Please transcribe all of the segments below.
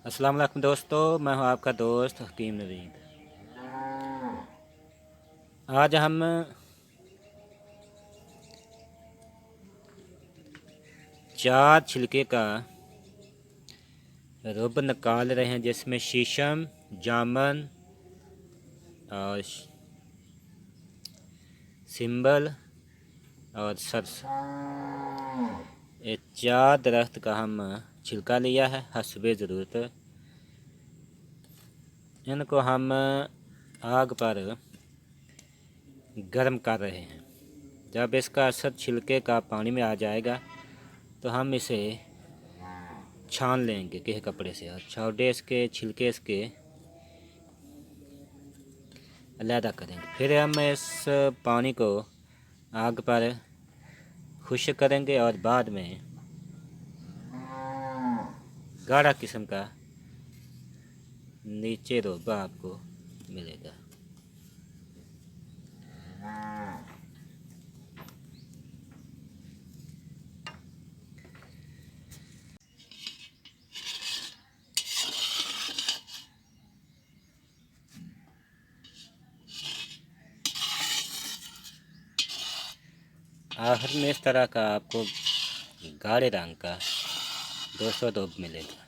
अस्सलाम वालेकुम दोस्तों, मैं हूं आपका दोस्त हकीम नवीद। आज हम चार छिलके का रुब निकाल रहे हैं, जिसमें शीशम, जामुन और सिंबल और सरस, ये चार दरख्त का हम छिलका लिया है हस्बे ज़रूरत। इनको हम आग पर गर्म कर रहे हैं। जब इसका असर छिलके का पानी में आ जाएगा तो हम इसे छान लेंगे किसी कपड़े से और छोटे इसके छिलके इसके अलहदा करेंगे। फिर हम इस पानी को आग पर खुश्क करेंगे और बाद में गाढ़ा किस्म का नीचे रोबा आपको मिलेगा। आखिर में इस तरह का आपको गाढ़े रंग का 200 रोब मिलेगा।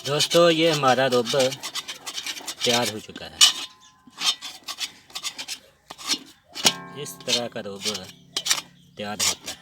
दोस्तों, ये हमारा रोब तैयार हो चुका है। इस तरह का रोब तैयार होता है।